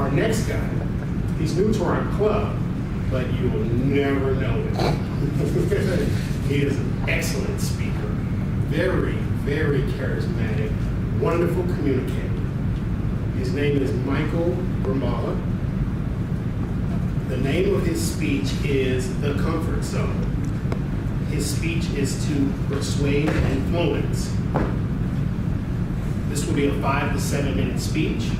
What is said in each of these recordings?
Our next guy, he's new to our club, but you will never know it. He is an excellent speaker, very, very charismatic, wonderful communicator. His name is Michael Grimala. The name of his speech is The Comfort Zone. His speech is to persuade and influence. This will be a 5 to 7 minute speech.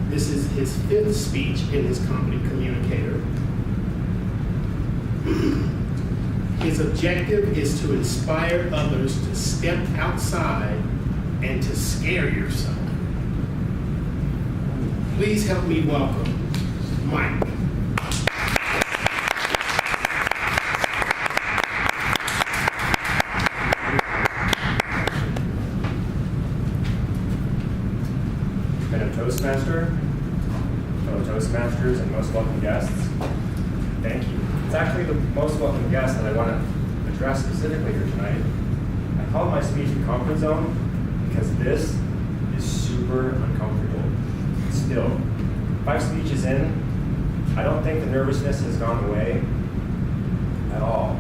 This is his 5th speech in his Comedy Communicator. His objective is to inspire others to step outside and to scare yourself. Please help me welcome Mike. Been a Toastmaster, fellow Toastmasters, and most welcome guests. Thank you. It's actually the most welcome guest that I want to address specifically here tonight. I called my speech the Comfort Zone because this is super uncomfortable. Still, 5 speeches in, I don't think the nervousness has gone away at all.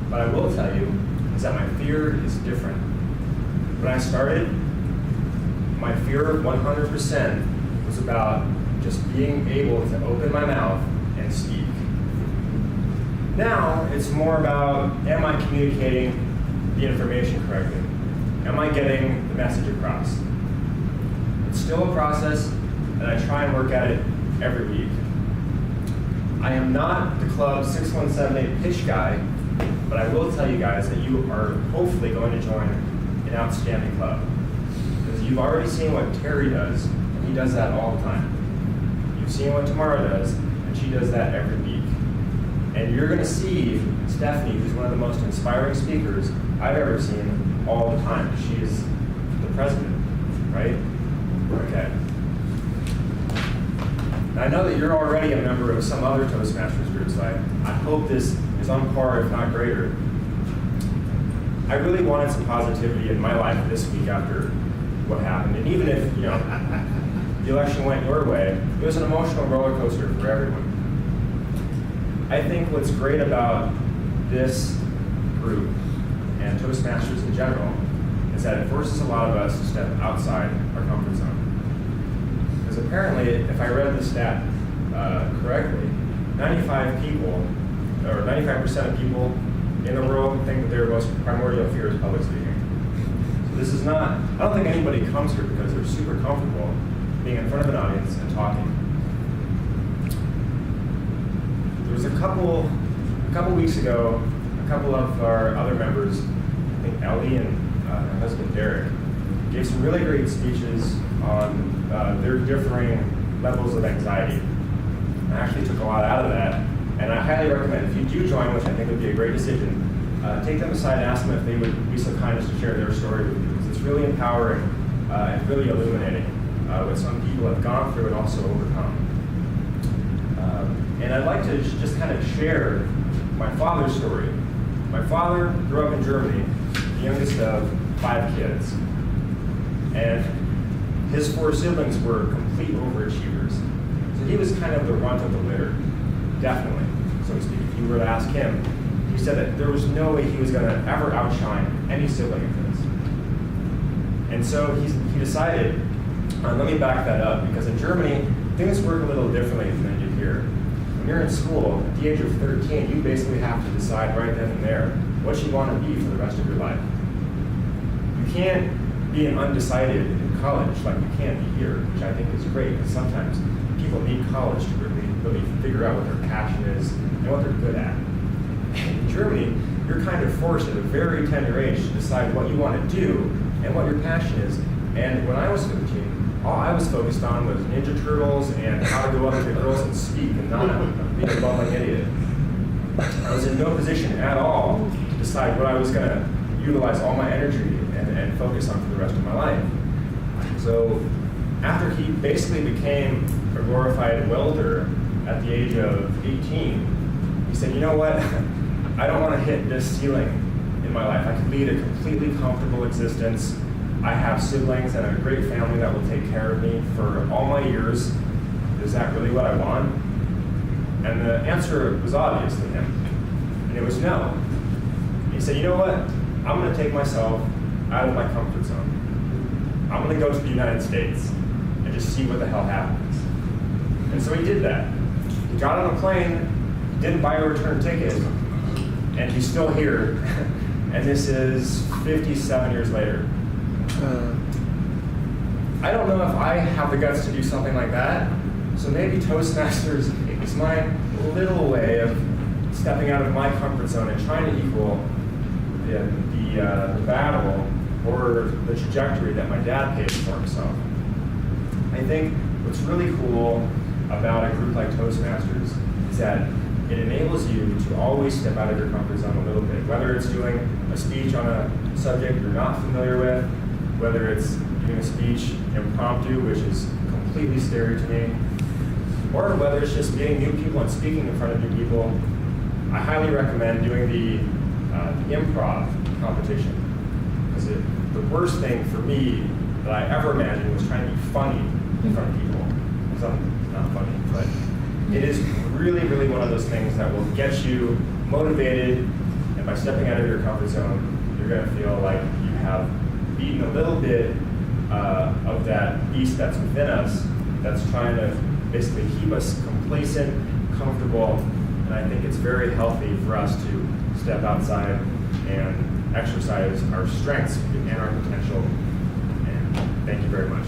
But I will tell you is that my fear is different. When I started, my fear 100% was about just being able to open my mouth and speak. Now, it's more about, am I communicating the information correctly? Am I getting the message across? It's still a process, and I try and work at it every week. I am not the club 6178 pitch guy, but I will tell you guys that you are hopefully going to join an outstanding club. Because you've already seen what Terry does, and he does that all the time. You've seen what Tamara does, and she does that every week. And you're going to see Stephanie, who's one of the most inspiring speakers I've ever seen, all the time. She is the president, right? Okay. Now, I know that you're already a member of some other Toastmasters groups, so I hope this is on par, if not greater. I really wanted some positivity in my life this week after what happened. And even if, the election went your way, it was an emotional roller coaster for everyone. I think what's great about this group and Toastmasters in general is that it forces a lot of us to step outside our comfort zone. Because apparently, if I read the stat correctly, 95% of people in the world think that their most primordial fear is public speaking. So this is not, I don't think anybody comes here because they're super comfortable being in front of an audience and talking. There was a couple weeks ago, a couple of our other members, I think Ellie and her husband Derek, gave some really great speeches on their differing levels of anxiety. I actually took a lot out of that, and I highly recommend, if you do join, which I think would be a great decision, take them aside and ask them if they would be so kind as to share their story with you, because it's really empowering and really illuminating what some people have gone through and also overcome. And I'd like to just kind of share my father's story. My father grew up in Germany, the youngest of 5 kids. And his 4 siblings were complete overachievers. So he was kind of the runt of the litter, definitely, so to speak. If you were to ask him, he said that there was no way he was going to ever outshine any sibling of his. And so he decided, let me back that up, because in Germany, things work a little differently than they do here. When you're in school, at the age of 13, you basically have to decide right then and there what you want to be for the rest of your life. You can't be an undecided in college like you can be here, which I think is great, because sometimes people need college to really figure out what their passion is and what they're good at. In Germany, you're kind of forced at a very tender age to decide what you want to do and what your passion is. And when I was 13, all I was focused on was Ninja Turtles and how to go up to girls and speak and not be a bumbling idiot. I was in no position at all to decide what I was going to utilize all my energy and focus on for the rest of my life. So after he basically became a glorified welder at the age of 18, he said, you know what, I don't want to hit this ceiling in my life. I could lead a completely comfortable existence. I have siblings and a great family that will take care of me for all my years. is that really what I want? And the answer was obvious to him, and it was no. He said, you know what? I'm going to take myself out of my comfort zone. I'm going to go to the United States and just see what the hell happens. And so he did that. He got on a plane, didn't buy a return ticket, and he's still here. And this is 57 years later. I don't know if I have the guts to do something like that. So maybe Toastmasters is my little way of stepping out of my comfort zone and trying to equal the battle or the trajectory that my dad paved for himself. I think what's really cool about a group like Toastmasters is that it enables you to always step out of your comfort zone a little bit, whether it's doing a speech on a subject you're not familiar with, whether it's doing a speech impromptu, which is completely scary to me, or whether it's just meeting new people and speaking in front of new people. I highly recommend doing the improv competition, because the worst thing for me that I ever imagined was trying to be funny in front of people. Because I'm not funny, but it is really, really one of those things that will get you motivated, and by stepping out of your comfort zone, you're going to feel like you have beaten a little bit of that beast that's within us, that's trying to basically keep us complacent, comfortable, and I think it's very healthy for us to step outside and exercise our strengths and our potential. And thank you very much.